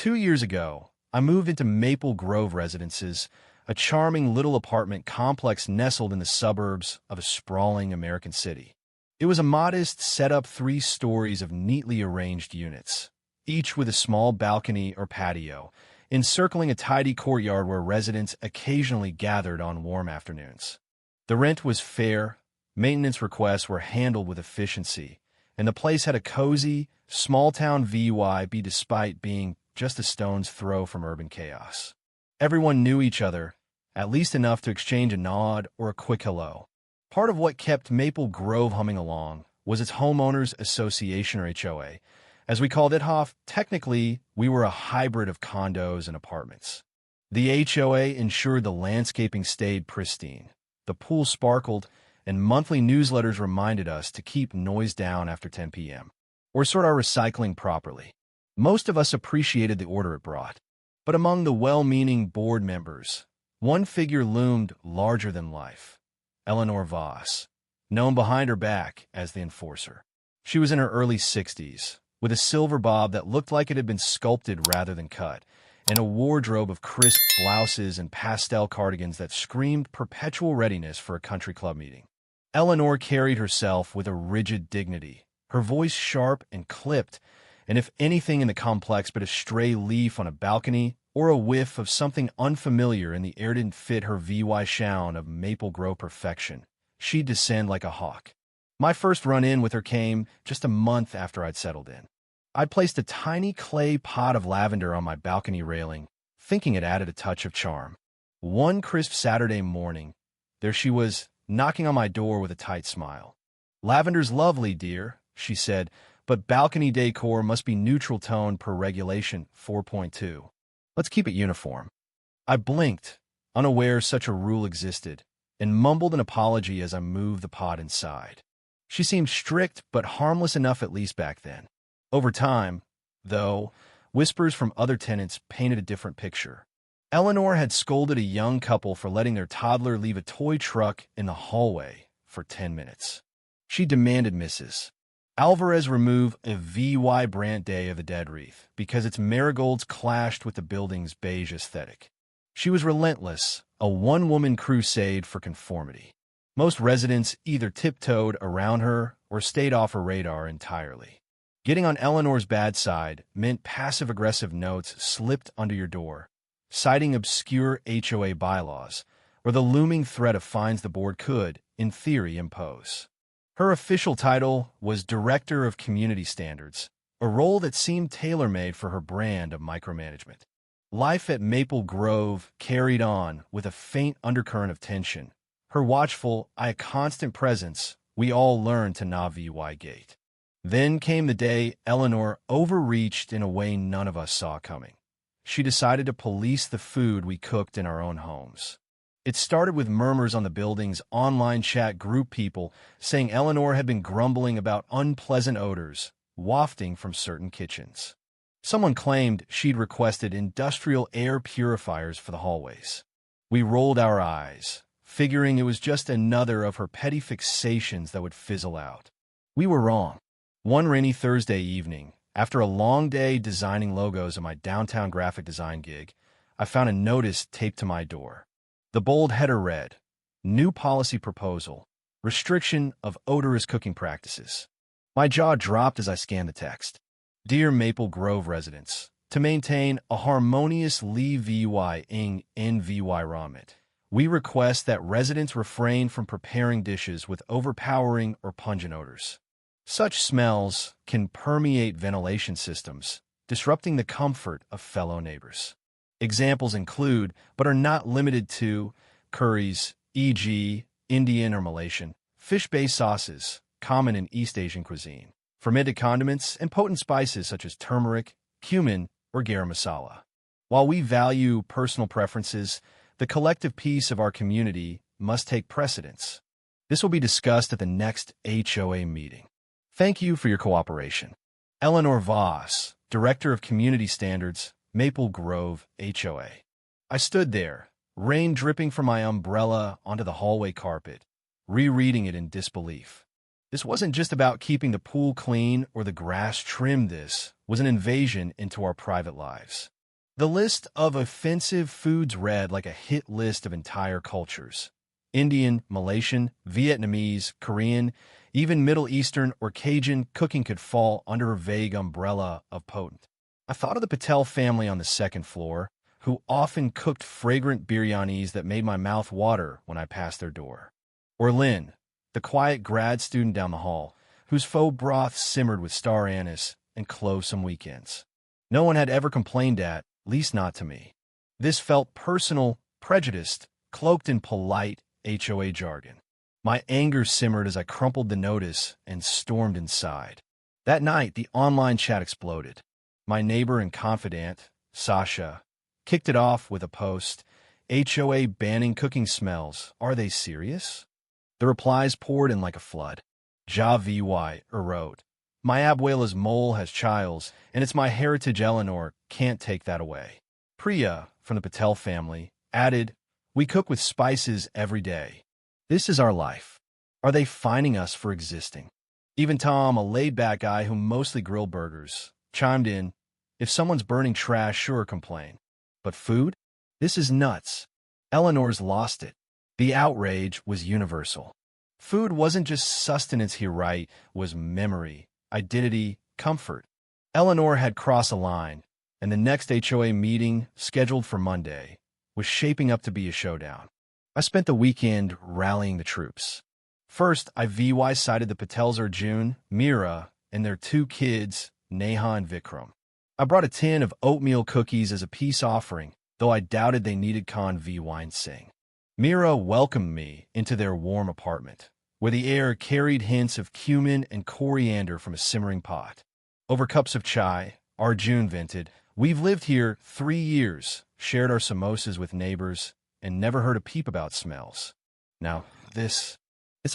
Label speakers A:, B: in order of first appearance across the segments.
A: 2 years ago, I moved into Maple Grove Residences, a charming little apartment complex nestled in the suburbs of a sprawling American city. It was a modest, set-up 3 stories of neatly arranged units, each with a small balcony or patio, encircling a tidy courtyard where residents occasionally gathered on warm afternoons. The rent was fair, maintenance requests were handled with efficiency, and the place had a cozy, small-town vibe despite being just a stone's throw from urban chaos. Everyone knew each other, at least enough to exchange a nod or a quick hello. Part of what kept Maple Grove humming along was its Homeowners Association, or HOA. As we called it, technically, we were a hybrid of condos and apartments. The HOA ensured the landscaping stayed pristine, the pool sparkled, and monthly newsletters reminded us to keep noise down after 10 p.m. or sort our recycling properly. Most of us appreciated the order it brought. But among the well-meaning board members, one figure loomed larger than life: Eleanor Voss, known behind her back as the enforcer. She was in her early 60s, with a silver bob that looked like it had been sculpted rather than cut, and a wardrobe of crisp blouses and pastel cardigans that screamed perpetual readiness for a country club meeting. Eleanor carried herself with a rigid dignity, her voice sharp and clipped, and if anything in the complex but a stray leaf on a balcony or a whiff of something unfamiliar in the air didn't fit her shown of Maple Grove perfection, she'd descend like a hawk. My first run-in with her came just a month after I'd settled in. I'd placed a tiny clay pot of lavender on my balcony railing, thinking it added a touch of charm. One crisp Saturday morning, there she was, knocking on my door with a tight smile. "Lavender's lovely, dear," she said, "but balcony decor must be neutral tone per regulation 4.2. Let's keep it uniform." I blinked, unaware such a rule existed, and mumbled an apology as I moved the pot inside. She seemed strict but harmless enough, at least back then. Over time, though, whispers from other tenants painted a different picture. Eleanor had scolded a young couple for letting their toddler leave a toy truck in the hallway for 10 minutes. She demanded Mrs. Alvarez remove a VY Brandt Day of the Dead wreath because its marigolds clashed with the building's beige aesthetic. She was relentless, a one-woman crusade for conformity. Most residents either tiptoed around her or stayed off her radar entirely. Getting on Eleanor's bad side meant passive-aggressive notes slipped under your door, citing obscure HOA bylaws, or the looming threat of fines the board could, in theory, impose. Her official title was Director of Community Standards, a role that seemed tailor-made for her brand of micromanagement. Life at Maple Grove carried on with a faint undercurrent of tension. Her watchful, a constant presence, we all learned to navigate. Then came the day Eleanor overreached in a way none of us saw coming. She decided to police the food we cooked in our own homes. It started with murmurs on the building's online chat group, people saying Eleanor had been grumbling about unpleasant odors wafting from certain kitchens. Someone claimed she'd requested industrial air purifiers for the hallways. We rolled our eyes, figuring it was just another of her petty fixations that would fizzle out. We were wrong. One rainy Thursday evening, after a long day designing logos at my downtown graphic design gig, I found a notice taped to my door. The bold header read, "New policy proposal, restriction of odorous cooking practices." My jaw dropped as I scanned the text. "Dear Maple Grove residents, to maintain a harmonious living environment, we request that residents refrain from preparing dishes with overpowering or pungent odors. Such smells can permeate ventilation systems, disrupting the comfort of fellow neighbors. Examples include, but are not limited to, curries, e.g., Indian or Malaysian, fish-based sauces, common in East Asian cuisine, fermented condiments, and potent spices such as turmeric, cumin, or garam masala. While we value personal preferences, the collective peace of our community must take precedence. This will be discussed at the next HOA meeting. Thank you for your cooperation. Eleanor Voss, Director of Community Standards, Maple Grove HOA." I stood there, rain dripping from my umbrella onto the hallway carpet, rereading it in disbelief. This wasn't just about keeping the pool clean or the grass trimmed. This was an invasion into our private lives. The list of offensive foods read like a hit list of entire cultures. Indian, Malaysian, Vietnamese, Korean, even Middle Eastern or Cajun cooking could fall under a vague umbrella of potent. I thought of the Patel family on the second floor, who often cooked fragrant biryanis that made my mouth water when I passed their door. Or Lynn, the quiet grad student down the hall, whose faux broth simmered with star anise and clove some weekends. No one had ever complained at least not to me. This felt personal, prejudiced, cloaked in polite HOA jargon. My anger simmered as I crumpled the notice and stormed inside. That night, the online chat exploded. My neighbor and confidant, Sasha, kicked it off with a post, HOA banning cooking smells. Are they serious? The replies poured in like a flood. Ja wrote, my abuela's mole has childs, and it's my heritage. Eleanor can't take that away. Priya, from the Patel family, added, we cook with spices every day. This is our life. Are they fining us for existing? Even Tom, a laid-back guy who mostly grilled burgers, chimed in, if someone's burning trash, sure, complain. But food? This is nuts. Eleanor's lost it. The outrage was universal. Food wasn't just sustenance, he wrote, was memory, identity, comfort. Eleanor had crossed a line, and the next HOA meeting, scheduled for Monday, was shaping up to be a showdown. I spent the weekend rallying the troops. First, I cited the Patels Arjun, Meera, and their two kids, Neha and Vikram. I brought a tin of oatmeal cookies as a peace offering, though I doubted they needed wine Singh. Meera welcomed me into their warm apartment, where the air carried hints of cumin and coriander from a simmering pot. Over cups of chai, Arjun vented, we've lived here 3 years, shared our samosas with neighbors, and never heard a peep about smells. Now, it's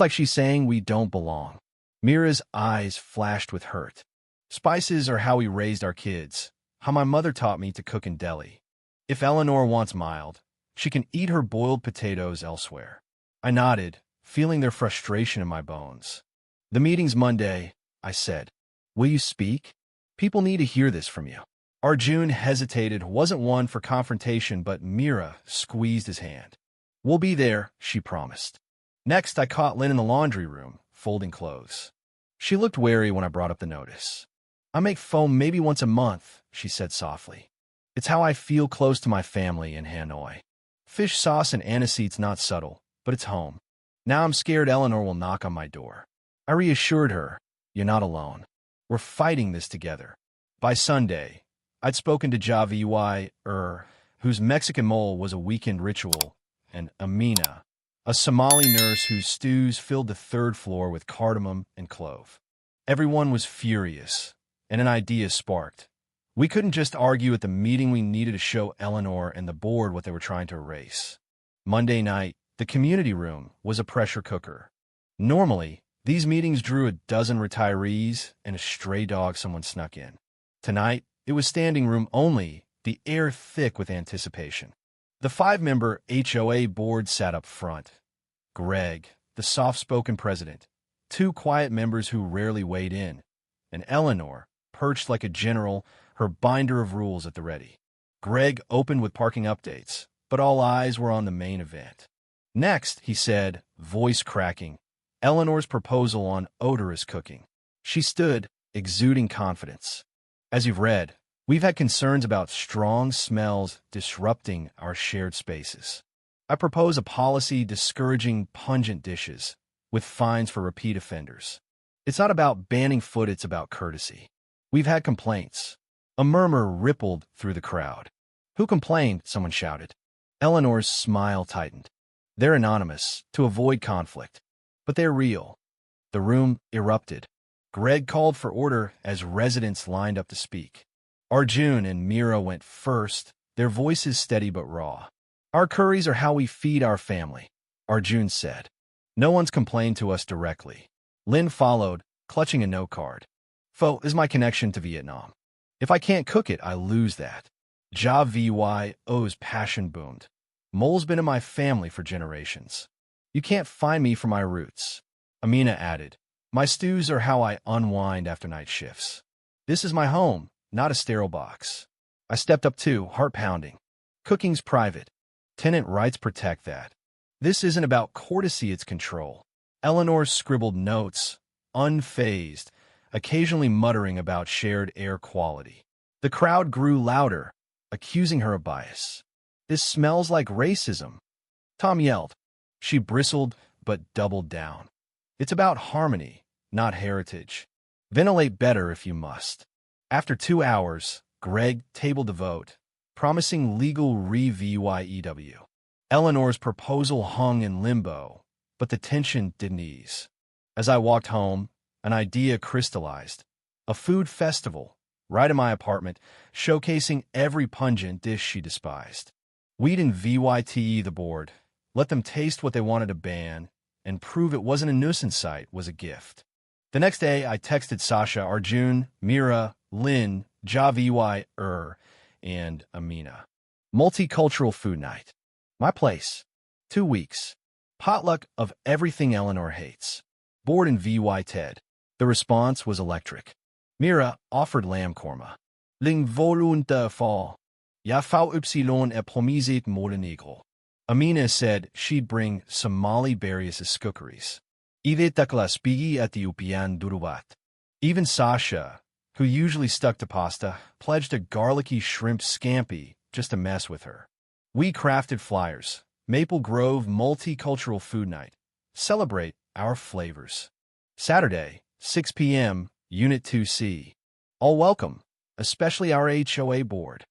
A: like she's saying we don't belong. Meera's eyes flashed with hurt. Spices are how we raised our kids, how my mother taught me to cook in Delhi. If Eleanor wants mild, she can eat her boiled potatoes elsewhere. I nodded, feeling their frustration in my bones. The meeting's Monday, I said. Will you speak? People need to hear this from you. Arjun hesitated, wasn't one for confrontation, but Meera squeezed his hand. We'll be there, she promised. Next, I caught Lynn in the laundry room, folding clothes. She looked wary when I brought up the notice. I make foam maybe once a month, she said softly. It's how I feel close to my family in Hanoi. Fish sauce and aniseed's not subtle, but it's home. Now I'm scared Eleanor will knock on my door. I reassured her, you're not alone. We're fighting this together. By Sunday, I'd spoken to Javi, whose Mexican mole was a weekend ritual, and Amina, a Somali nurse whose stews filled the third floor with cardamom and clove. Everyone was furious, and an idea sparked. We couldn't just argue at the meeting, we needed to show Eleanor and the board what they were trying to erase. Monday night, the community room was a pressure cooker. Normally, these meetings drew a dozen retirees and a stray dog someone snuck in. Tonight, it was standing room only, the air thick with anticipation. The 5-member HOA board sat up front. Greg, the soft-spoken president, 2 quiet members who rarely weighed in, and Eleanor, perched like a general, her binder of rules at the ready. Greg opened with parking updates, but all eyes were on the main event. Next, he said, voice cracking, Eleanor's proposal on odorous cooking. She stood, exuding confidence. As you've read, we've had concerns about strong smells disrupting our shared spaces. I propose a policy discouraging pungent dishes, with fines for repeat offenders. It's not about banning food, it's about courtesy. We've had complaints. A murmur rippled through the crowd. Who complained? Someone shouted. Eleanor's smile tightened. They're anonymous, to avoid conflict. But they're real. The room erupted. Greg called for order as residents lined up to speak. Arjun and Meera went first, their voices steady but raw. Our curries are how we feed our family, Arjun said. No one's complained to us directly. Lynn followed, clutching a note card. Pho is my connection to Vietnam. If I can't cook it, I lose that. O's passion boomed. Mole's been in my family for generations. You can't find me for my roots. Amina added, My stews are how I unwind after night shifts. This is my home, not a sterile box. I stepped up too, heart pounding. Cooking's private. Tenant rights protect that. This isn't about courtesy, it's control. Eleanor scribbled notes, unfazed, occasionally muttering about shared air quality. The crowd grew louder, accusing her of bias. This smells like racism. Tom yelled. She bristled, but doubled down. It's about harmony, not heritage. Ventilate better if you must. After 2 hours, Greg tabled the vote, promising legal re-VYEW. Eleanor's proposal hung in limbo, but the tension didn't ease. As I walked home, an idea crystallized. A food festival, right in my apartment, showcasing every pungent dish she despised. We'd VYTE the board, let them taste what they wanted to ban, and prove it wasn't a nuisance site was a gift. The next day, I texted Sasha, Arjun, Mira, Lynn, Javi, and Amina. Multicultural food night. My place. 2 weeks. Potluck of everything Eleanor hates. Board in VY Ted. The response was electric. Mira offered lamb korma. Ling volunte fall. Ja v y promisit molenigro. Amina said she'd bring Somali berries as skookeries. Ivet taklas bigi Ethiopian durubat. Even Sasha, who usually stuck to pasta, pledged a garlicky shrimp scampi just to mess with her. We crafted flyers. Maple Grove Multicultural Food Night. Celebrate our flavors. Saturday, 6 p.m., Unit 2C. All welcome, especially our HOA board.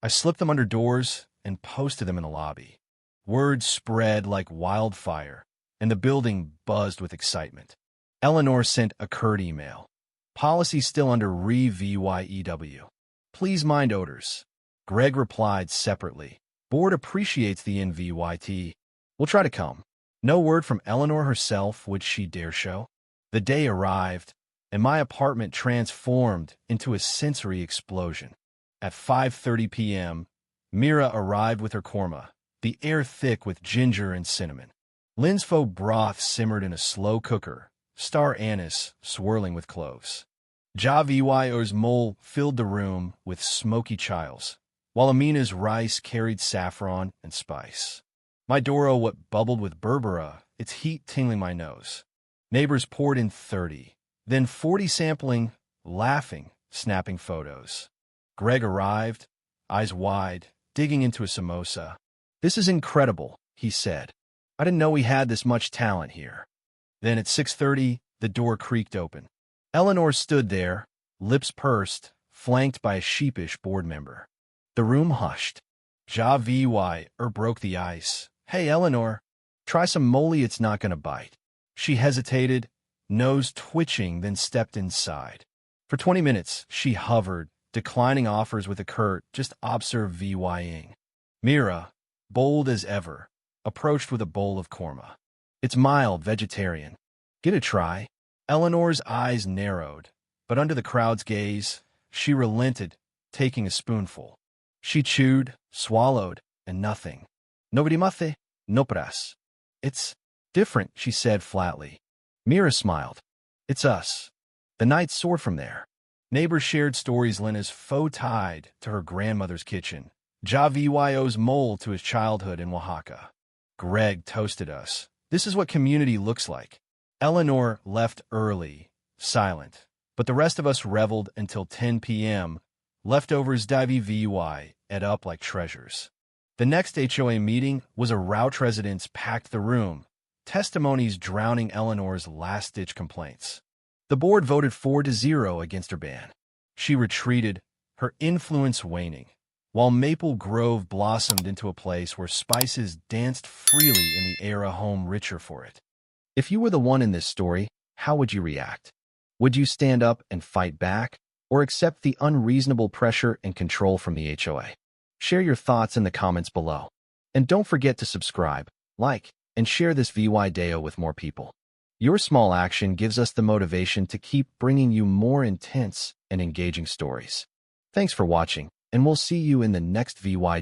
A: I slipped them under doors and posted them in the lobby. Word spread like wildfire, and the building buzzed with excitement. Eleanor sent a curt email. Policy still under re-VYEW. Please mind odors. Greg replied separately. Board appreciates the NVYT. We'll try to come. No word from Eleanor herself would she dare show. The day arrived, and my apartment transformed into a sensory explosion. At 5:30 p.m., Mira arrived with her korma, the air thick with ginger and cinnamon. Lynn's faux broth simmered in a slow cooker, star anise swirling with cloves. Javi's mole filled the room with smoky chiles, while Amina's rice carried saffron and spice. My Doro what bubbled with berbera, its heat tingling my nose. Neighbors poured in 30, then 40 sampling, laughing, snapping photos. Greg arrived, eyes wide, digging into a samosa. This is incredible, he said. I didn't know we had this much talent here. Then at 6:30, the door creaked open. Eleanor stood there, lips pursed, flanked by a sheepish board member. The room hushed. Javi broke the ice. Hey, Eleanor, try some moly, it's not gonna bite. She hesitated, nose twitching, then stepped inside. For 20 minutes, she hovered, declining offers with a curt, just observe VYing. Mira, bold as ever, approached with a bowl of korma. It's mild, vegetarian. Get a try. Eleanor's eyes narrowed, but under the crowd's gaze, she relented, taking a spoonful. She chewed, swallowed, and nothing. Nobody mate, no pras. It's different, she said flatly. Mira smiled. It's us. The night soared from there. Neighbors shared stories. Lena's faux tied to her grandmother's kitchen. Javi's mole to his childhood in Oaxaca. Greg toasted us. This is what community looks like. Eleanor left early, silent, but the rest of us reveled until 10 p.m. Leftovers ate up like treasures. The next HOA meeting was a rout. Residents packed the room, testimonies drowning Eleanor's last-ditch complaints. The board voted 4-0 against her ban. She retreated, her influence waning, while Maple Grove blossomed into a place where spices danced freely in the air, a home richer for it. If you were the one in this story, how would you react? Would you stand up and fight back, or accept the unreasonable pressure and control from the HOA? Share your thoughts in the comments below. And don't forget to subscribe, like, and share this VY with more people. Your small action gives us the motivation to keep bringing you more intense and engaging stories. Thanks for watching, and we'll see you in the next VY.